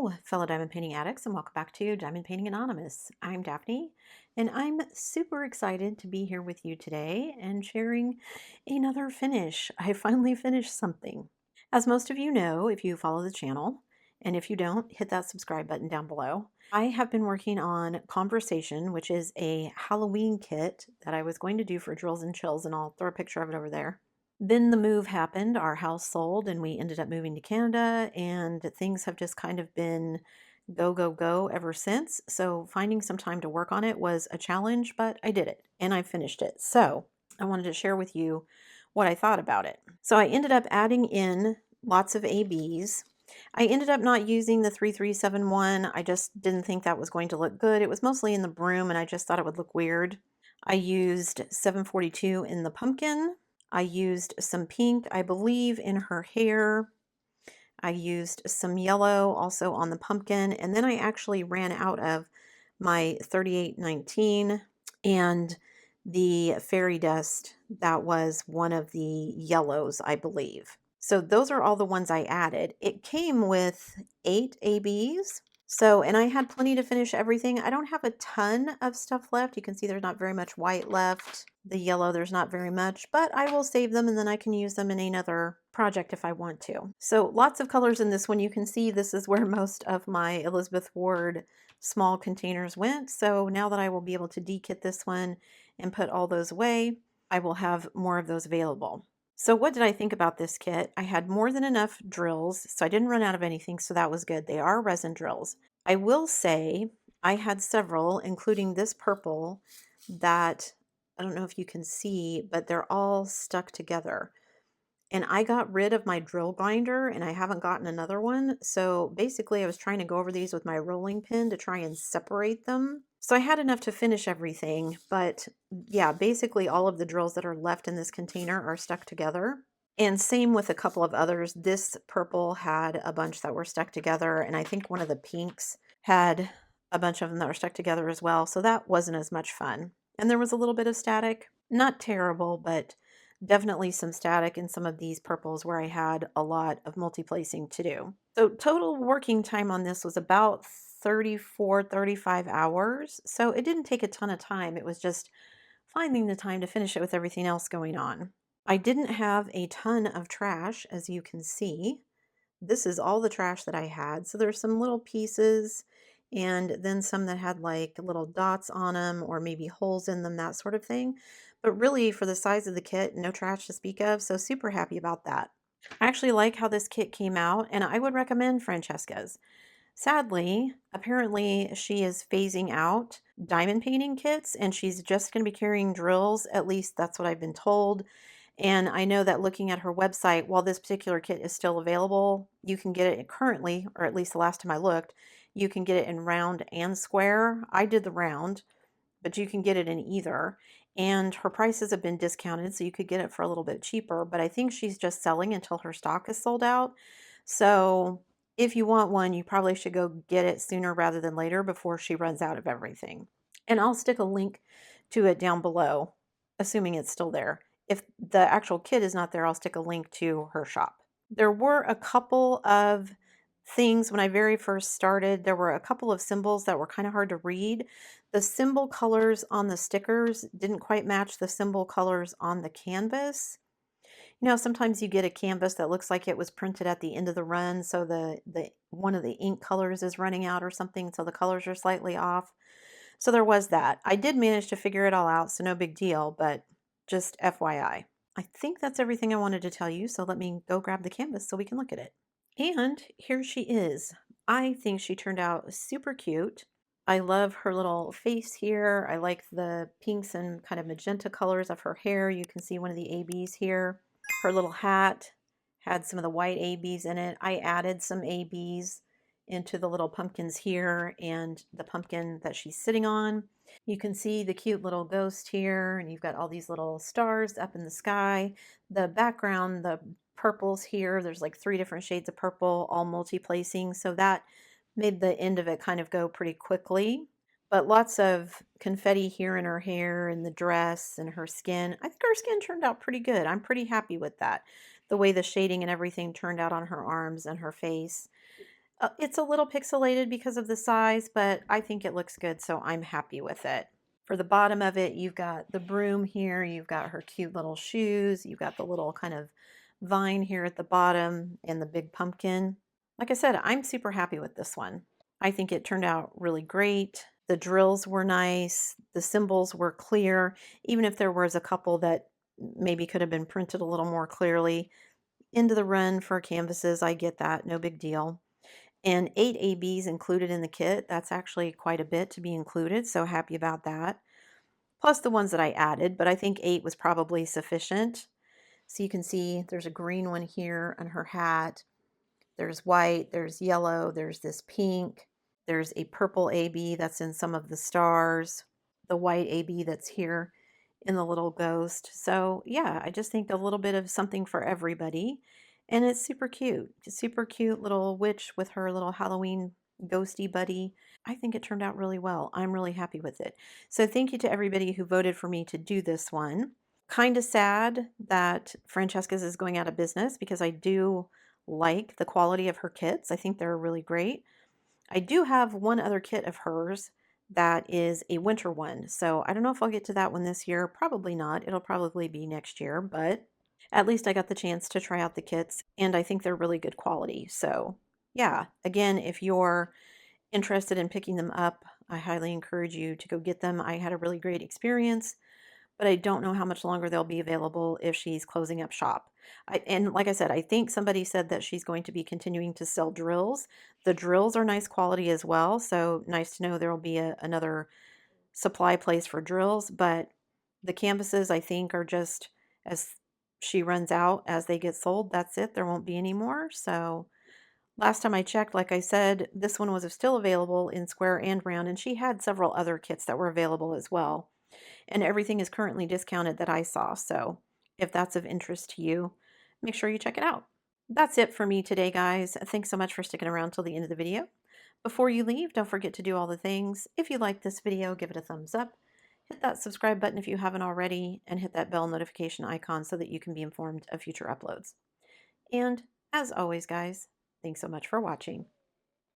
Hello, fellow diamond painting addicts, and welcome back to Diamond Painting Anonymous. I'm Daphne, and I'm super excited to be here with you today and sharing another finish. I finally finished something. As most of you know, if you follow the channel, and if you don't, hit that subscribe button down below. I have been working on Conversation, which is a Halloween kit that I was going to do for Drills and Chills, and I'll throw a picture of it over there. Then the move happened, our house sold, and we ended up moving to Canada, and things have just kind of been go, go, go ever since. So finding some time to work on it was a challenge, but I did it and I finished it. So I wanted to share with you what I thought about it. So I ended up adding in lots of ABs. I ended up not using the 3371. I just didn't think that was going to look good. It was mostly in the broom and I just thought it would look weird. I used 742 in the pumpkin. I used some pink, I believe, in her hair. I used some yellow also on the pumpkin. And then I actually ran out of my 3819 and the fairy dust. That was one of the yellows, I believe. So those are all the ones I added. It came with 8 ABs. So, and I had plenty to finish everything. I don't have a ton of stuff left. You can see there's not very much white left. The yellow, there's not very much, but I will save them and then I can use them in another project if I want to. So lots of colors in this one. You can see this is where most of my Elizabeth Ward small containers went. So now that I will be able to dekit this one and put all those away, I will have more of those available. So what did I think about this kit? I had more than enough drills, so I didn't run out of anything, so that was good. They are resin drills. I will say I had several, including this purple, that I don't know if you can see, but they're all stuck together. And I got rid of my drill grinder and I haven't gotten another one. So basically I was trying to go over these with my rolling pin to try and separate them. So I had enough to finish everything, but yeah, basically all of the drills that are left in this container are stuck together. And same with a couple of others. This purple had a bunch that were stuck together, and I think one of the pinks had a bunch of them that were stuck together as well. So that wasn't as much fun. And there was a little bit of static. Not terrible, but definitely some static in some of these purples where I had a lot of multi-placing to do. So total working time on this was about 34, 35 hours. So it didn't take a ton of time. It was just finding the time to finish it with everything else going on. I didn't have a ton of trash, as you can see. This is all the trash that I had. So there's some little pieces and then some that had like little dots on them or maybe holes in them, that sort of thing. But really for the size of the kit, no trash to speak of. So super happy about that. I actually like how this kit came out and I would recommend Francesca's. Sadly, apparently she is phasing out diamond painting kits and she's just going to be carrying drills. At least that's what I've been told. And I know that looking at her website, while this particular kit is still available, you can get it currently, or at least the last time I looked, you can get it in round and square. I did the round, but you can get it in either. And her prices have been discounted, so you could get it for a little bit cheaper. But I think she's just selling until her stock is sold out. So if you want one, you probably should go get it sooner rather than later before she runs out of everything. And I'll stick a link to it down below, assuming it's still there. If the actual kit is not there, I'll stick a link to her shop. There were a couple of things when I very first started. There were a couple of symbols that were kind of hard to read. The symbol colors on the stickers didn't quite match the symbol colors on the canvas. You know, sometimes you get a canvas that looks like it was printed at the end of the run, so the one of the ink colors is running out or something, so the colors are slightly off. So there was that. I did manage to figure it all out, so no big deal, but just FYI. I think that's everything I wanted to tell you, so let me go grab the canvas so we can look at it. And here she is. I think she turned out super cute. I love her little face here. I like the pinks and kind of magenta colors of her hair. You can see one of the ABs here. Her little hat had some of the white ABs in it. I added some ABs into the little pumpkins here and the pumpkin that she's sitting on. You can see the cute little ghost here, and you've got all these little stars up in the sky. The background, the purples here, there's like 3 different shades of purple, all multi-placing, so that made the end of it kind of go pretty quickly. But lots of confetti here in her hair and the dress and her skin. I think her skin turned out pretty good. I'm pretty happy with that. The way the shading and everything turned out on her arms and her face. It's a little pixelated because of the size, but I think it looks good, so I'm happy with it. For the bottom of it, you've got the broom here, you've got her cute little shoes, you've got the little kind of vine here at the bottom, and the big pumpkin. Like I said, I'm super happy with this one. I think it turned out really great. The drills were nice, the symbols were clear, even if there was a couple that maybe could have been printed a little more clearly. Into the run for canvases, I get that, no big deal. And 8 ABs included in the kit. That's actually quite a bit to be included, so happy about that. Plus the ones that I added, but I think 8 was probably sufficient. So you can see there's a green one here on her hat. There's white, there's yellow, there's this pink. There's a purple AB that's in some of the stars. The white AB that's here in the little ghost. So yeah, I just think a little bit of something for everybody. And it's super cute. Super cute little witch with her little Halloween ghosty buddy. I think it turned out really well. I'm really happy with it. So thank you to everybody who voted for me to do this one. Kind of sad that Francesca's is going out of business because I do like the quality of her kits. I think they're really great. I do have one other kit of hers that is a winter one. So I don't know if I'll get to that one this year. Probably not. It'll probably be next year, but at least I got the chance to try out the kits and I think they're really good quality. So yeah, again, if you're interested in picking them up, I highly encourage you to go get them. I had a really great experience, but I don't know how much longer they'll be available if she's closing up shop. And like I said, I think somebody said that she's going to be continuing to sell drills. The drills are nice quality as well, so nice to know there will be another supply place for drills, but the canvases I think are just as she runs out as they get sold, that's it. There won't be any more. So last time I checked, like I said, this one was still available in square and round, and she had several other kits that were available as well. And everything is currently discounted that I saw. So if that's of interest to you, make sure you check it out. That's it for me today, guys. Thanks so much for sticking around till the end of the video. Before you leave, don't forget to do all the things. If you like this video, give it a thumbs up. Hit that subscribe button if you haven't already, and hit that bell notification icon so that you can be informed of future uploads. And as always, guys, thanks so much for watching.